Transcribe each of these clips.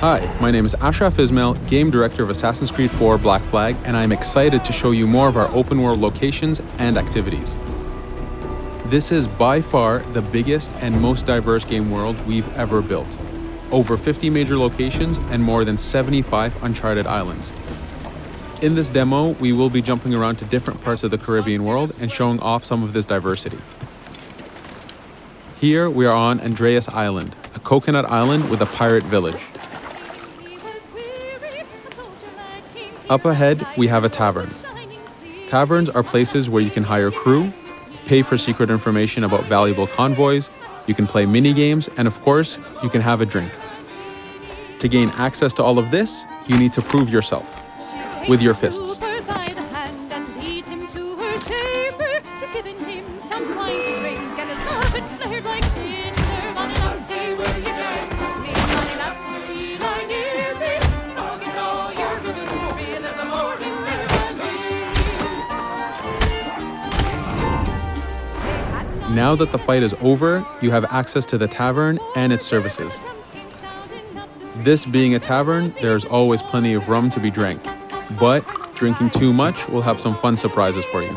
Hi, my name is Ashraf Ismail, Game Director of Assassin's Creed 4 Black Flag, and I'm excited to show you more of our open world locations and activities. This is by far the biggest and most diverse game world we've ever built. Over 50 major locations and more than 75 uncharted islands. In this demo, we will be jumping around to different parts of the Caribbean world and showing off some of this diversity. Here we are on Andreas Island, a coconut island with a pirate village. Up ahead, we have a tavern. Taverns are places where you can hire crew, pay for secret information about valuable convoys, you can play mini-games, and of course, you can have a drink. To gain access to all of this, you need to prove yourself with your fists. Now that the fight is over, you have access to the tavern and its services. This being a tavern, there's always plenty of rum to be drank, but drinking too much will have some fun surprises for you.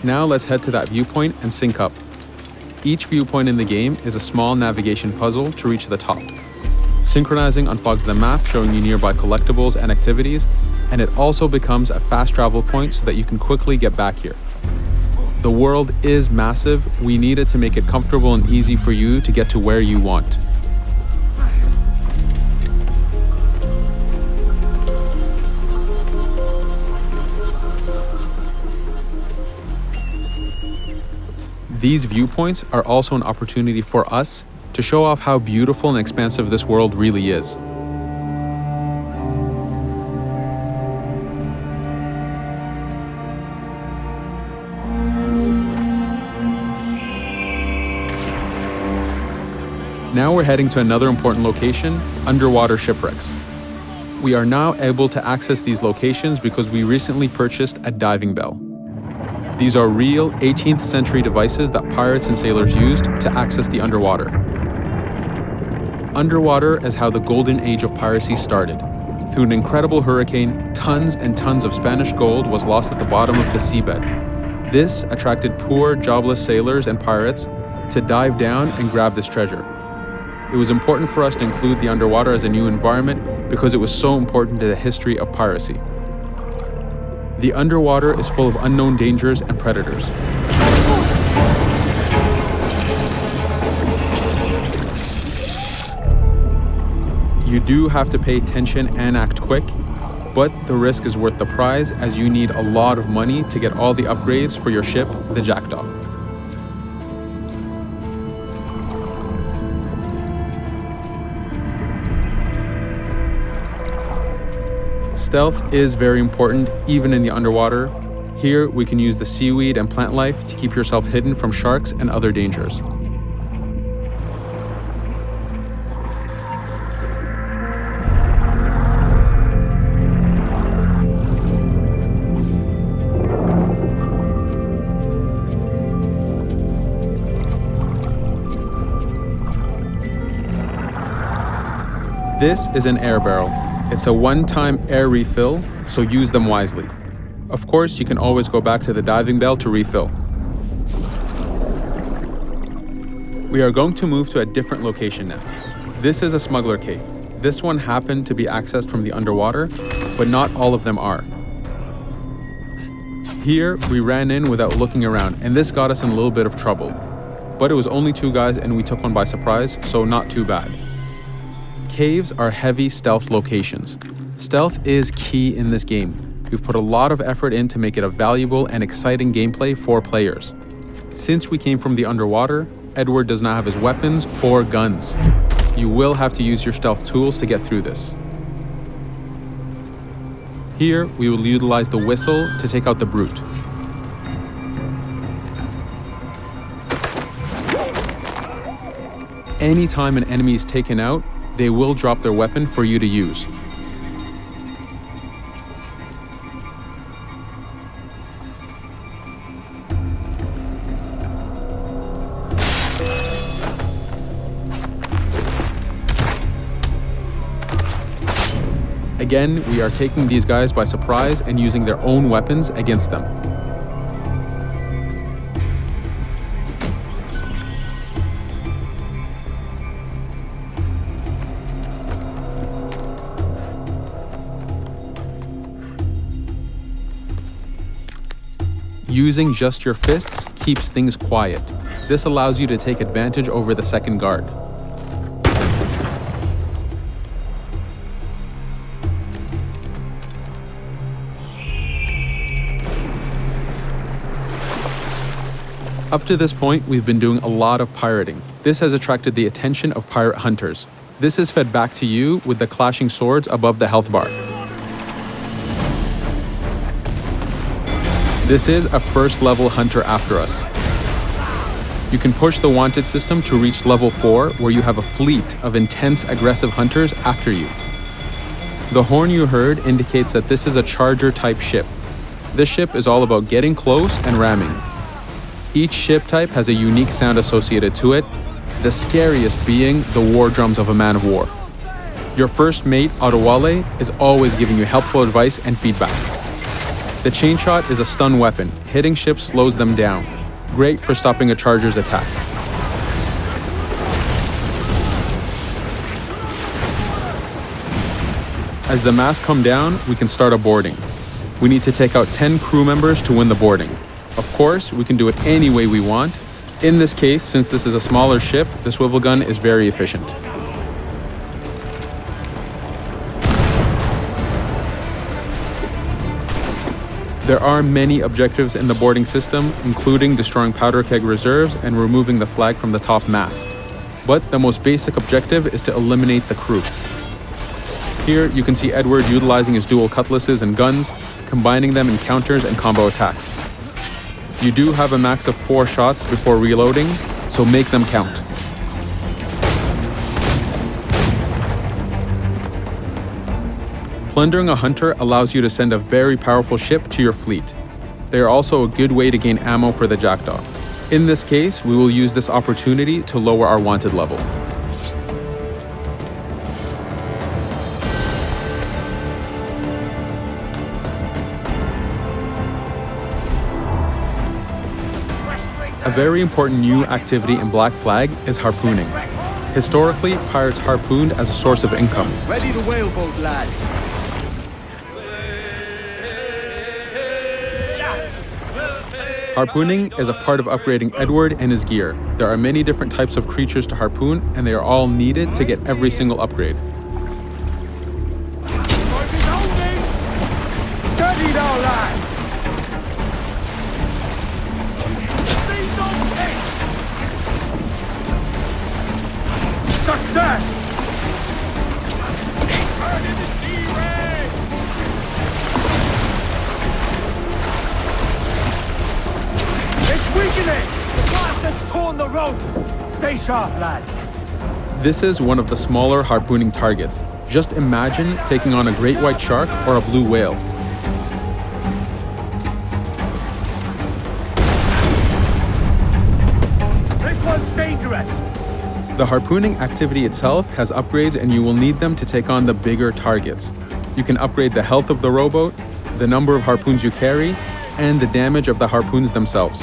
Now let's head to that viewpoint and sync up. Each viewpoint in the game is a small navigation puzzle to reach the top. Synchronizing unfogs the map, showing you nearby collectibles and activities, and it also becomes a fast travel point so that you can quickly get back here. The world is massive. We needed to make it comfortable and easy for you to get to where you want. These viewpoints are also an opportunity for us to show off how beautiful and expansive this world really is. Now we're heading to another important location, underwater shipwrecks. We are now able to access these locations because we recently purchased a diving bell. These are real 18th century devices that pirates and sailors used to access the underwater. Underwater is how the golden age of piracy started. Through an incredible hurricane, tons and tons of Spanish gold was lost at the bottom of the seabed. This attracted poor, jobless sailors and pirates to dive down and grab this treasure. It was important for us to include the underwater as a new environment because it was so important to the history of piracy. The underwater is full of unknown dangers and predators. You do have to pay attention and act quick, but the risk is worth the prize as you need a lot of money to get all the upgrades for your ship, the Jackdaw. Stealth is very important even in the underwater. Here we can use the seaweed and plant life to keep yourself hidden from sharks and other dangers. This is an air barrel. It's a one-time air refill, so use them wisely. Of course, you can always go back to the diving bell to refill. We are going to move to a different location now. This is a smuggler cave. This one happened to be accessed from the underwater, but not all of them are. Here, we ran in without looking around, and this got us in a little bit of trouble. But it was only 2 guys and we took one by surprise, so not too bad. Caves are heavy stealth locations. Stealth is key in this game. We've put a lot of effort in to make it a valuable and exciting gameplay for players. Since we came from the underwater, Edward does not have his weapons or guns. You will have to use your stealth tools to get through this. Here, we will utilize the whistle to take out the brute. Anytime an enemy is taken out, they will drop their weapon for you to use. Again, we are taking these guys by surprise and using their own weapons against them. Using just your fists keeps things quiet. This allows you to take advantage over the second guard. Up to this point, we've been doing a lot of pirating. This has attracted the attention of pirate hunters. This is fed back to you with the clashing swords above the health bar. This is a first level hunter after us. You can push the wanted system to reach level 4, where you have a fleet of intense aggressive hunters after you. The horn you heard indicates that this is a charger type ship. This ship is all about getting close and ramming. Each ship type has a unique sound associated to it, the scariest being the war drums of a man of war. Your first mate, Adewale, is always giving you helpful advice and feedback. The chain shot is a stun weapon. Hitting ships slows them down. Great for stopping a charger's attack. As the masts come down, we can start a boarding. We need to take out 10 crew members to win the boarding. Of course, we can do it any way we want. In this case, since this is a smaller ship, the swivel gun is very efficient. There are many objectives in the boarding system, including destroying powder keg reserves and removing the flag from the top mast. But the most basic objective is to eliminate the crew. Here, you can see Edward utilizing his dual cutlasses and guns, combining them in counters and combo attacks. You do have a max of 4 shots before reloading, so make them count. Plundering a hunter allows you to send a very powerful ship to your fleet. They are also a good way to gain ammo for the Jackdaw. In this case, we will use this opportunity to lower our wanted level. A very important new activity in Black Flag is harpooning. Historically, pirates harpooned as a source of income. Ready the whaleboat, lads. Harpooning is a part of upgrading Edward and his gear. There are many different types of creatures to harpoon, and they are all needed to get every single upgrade. Steady now, lads. Success! It's weakening! The bastard's torn the rope! Stay sharp, lads. This is one of the smaller harpooning targets. Just imagine taking on a great white shark or a blue whale. This one's dangerous! The harpooning activity itself has upgrades, and you will need them to take on the bigger targets. You can upgrade the health of the rowboat, the number of harpoons you carry, and the damage of the harpoons themselves.